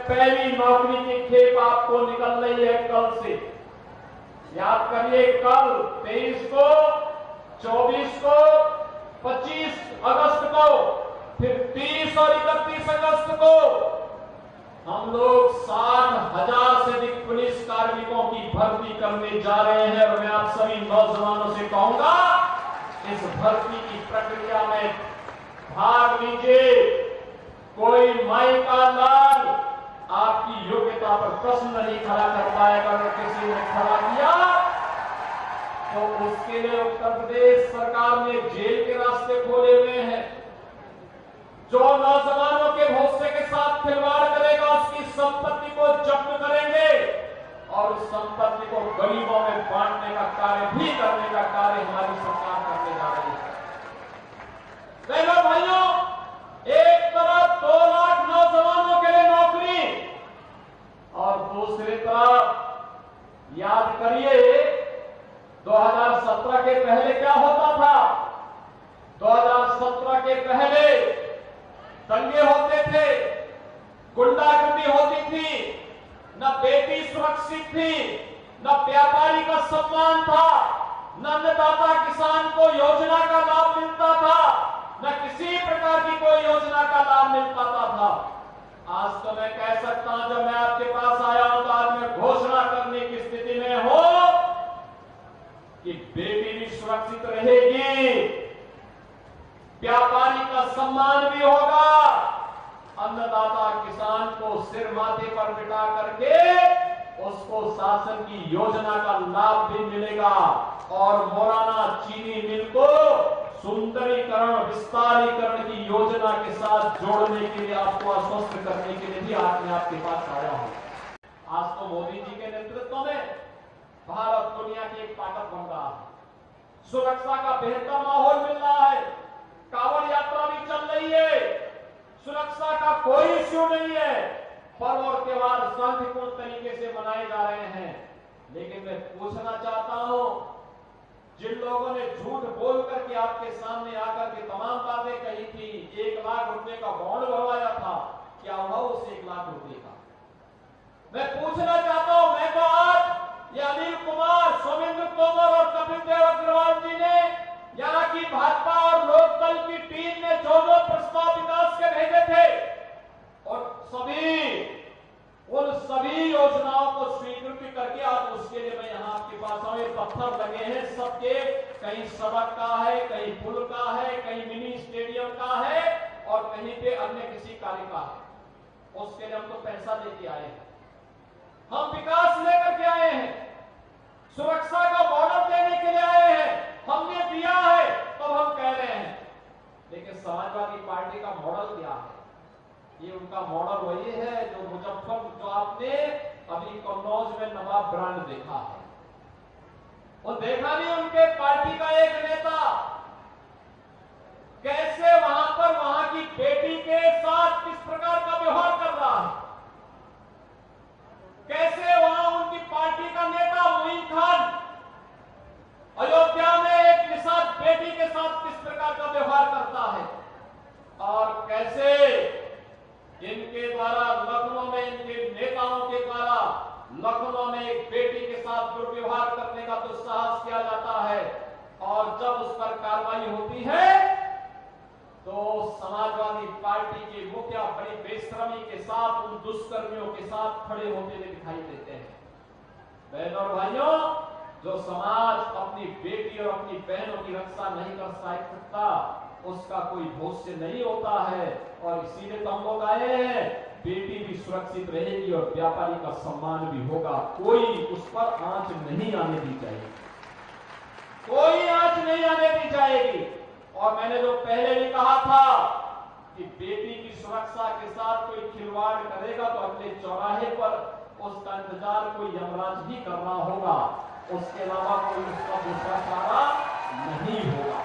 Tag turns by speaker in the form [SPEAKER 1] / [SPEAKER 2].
[SPEAKER 1] पहली नौकरी की खेप आपको निकल रही है कल से। याद करिए, कल 23 को, 24 को, 25 अगस्त को, फिर 30 और 31 अगस्त को हम लोग 60,000 से अधिक पुलिस कार्मिकों की भर्ती करने जा रहे हैं। और मैं आप सभी नौजवानों से कहूंगा, इस भर्ती की प्रक्रिया में भाग लीजिए। कोई माई का लाल आपकी योग्यता पर प्रश्न नहीं खड़ा कर पाएगा। अगर किसी ने खड़ा किया तो उसके लिए उत्तर प्रदेश सरकार ने जेल के रास्ते खोले हुए हैं। जो नौजवानों के भरोसे के साथ खिलवाड़ करेगा उसकी संपत्ति को जब्त करेंगे और उस संपत्ति को गरीबों में बांटने का कार्य भी करने का कार्य हमारी सरकार करने जा रही है। बहनों भाइयों, एक तरफ 2 लाख नौजवानों के लिए नौकरी और दूसरी तरफ याद करिए 2017 के पहले क्या होता था। 2017 के पहले दंगे होते थे, गुंडागर्दी होती थी, न बेटी सुरक्षित थी, न व्यापारी का सम्मान था, न अन्नदाता किसान को योजना का लाभ मिलता था, न किसी प्रकार की कोई योजना का लाभ मिल पाता था। आज तो मैं कह सकता हूं, जब मैं आपके पास आया हूं तो आज मैं घोषणा करने की स्थिति में हूं कि बेटी भी सुरक्षित रहेगी, व्यापारी का सम्मान भी होगा, अन्नदाता किसान को सिर माथे पर बिठा करके उसको शासन की योजना का लाभ भी मिलेगा और मोराना चीनी मिल को सुंदरीकरण विस्तारीकरण की योजना के साथ जोड़ने के लिए, आपको आश्वस्त करने के लिए भी आज मैं आपके पास आया हूं। आज तो मोदी जी के नेतृत्व में भारत दुनिया की एक ताकत बन रहा है, सुरक्षा का बेहतर माहौल मिल रहा है, कांवड़ यात्रा भी चल रही है, सुरक्षा का कोई इश्यू नहीं है, पर्व और त्योहार शांतिपूर्ण तरीके से मनाए जा रहे हैं। लेकिन मैं पूछना चाहता हूं, जिन लोगों ने झूठ बोल करके आपके सामने आकर के तमाम बातें कही थी, 1 लाख रुपए का बॉन्ड भरवाया था, क्या हुआ उस 1 लाख रुपए का? मैं पूछना चाहता हूं, मैं तो आज ये अनिल कुमार, सोमेंद्र तोमर और कपिल देव अग्रवाल जी ने, यहाँ की भाजपा और लोकदल की टीम ने जो प्रस्ताव विकास के भेजे थे और उन सभी योजनाओं को स्वीकृति करके आज उसके लिए मैं यहाँ आपके पास आऊं। ये पत्थर लगे हैं सबके, कहीं सड़क का है, कहीं पुल का है, कहीं मिनी स्टेडियम का है और कहीं पे अन्य किसी कार्य का है। उसके लिए हम तो पैसा लेके आए हैं, हम विकास लेकर के आए हैं, सुरक्षा का बॉर्डर देने के लिए आए हैं, हमने दिया है तो हम कह रहे हैं। लेकिन समाजवादी पार्टी का मॉडल क्या है? ये उनका मॉडल वही है जो आपने अभी कन्नौज में नवाब ब्रांड देखा है। और देखा नहीं उनके पार्टी का एक नेता कैसे वहां पर वहां की बेटी के साथ किस प्रकार का व्यवहार कर रहा है, कैसे वहां उनकी पार्टी का नेता मोइन खान अयोध्या में एक निषाद बेटी के साथ किस प्रकार का व्यवहार करता है और कैसे इनके द्वारा लखनऊ में, इनके नेताओं के द्वारा लखनऊ में एक बेटी के साथ दुर्व्यवहार करने का दुस्साहस किया जाता है और जब उस पर कार्रवाई होती है तो समाजवादी पार्टी के मुखिया बड़ी बेशर्मी के साथ उन दुष्कर्मियों के साथ खड़े होते हुए दिखाई देते हैं। बहनों और भाइयों, जो समाज अपनी बेटी और अपनी बहनों की रक्षा नहीं कर सकता उसका कोई भविष्य नहीं होता है और इसीलिए तो हम लोग आए हैं। बेटी भी सुरक्षित रहेगी और व्यापारी का सम्मान भी होगा, कोई उस पर आंच नहीं आने दी जाएगी, कोई आंच नहीं आने दी जाएगी। और मैंने जो पहले भी कहा था कि बेटी की सुरक्षा के साथ कोई खिलवाड़ करेगा तो अगले चौराहे पर उसका इंतजार कोई यमराज ही कर रहा होगा, उसके अलावा कोई उसका दूसरा चारा नहीं होगा।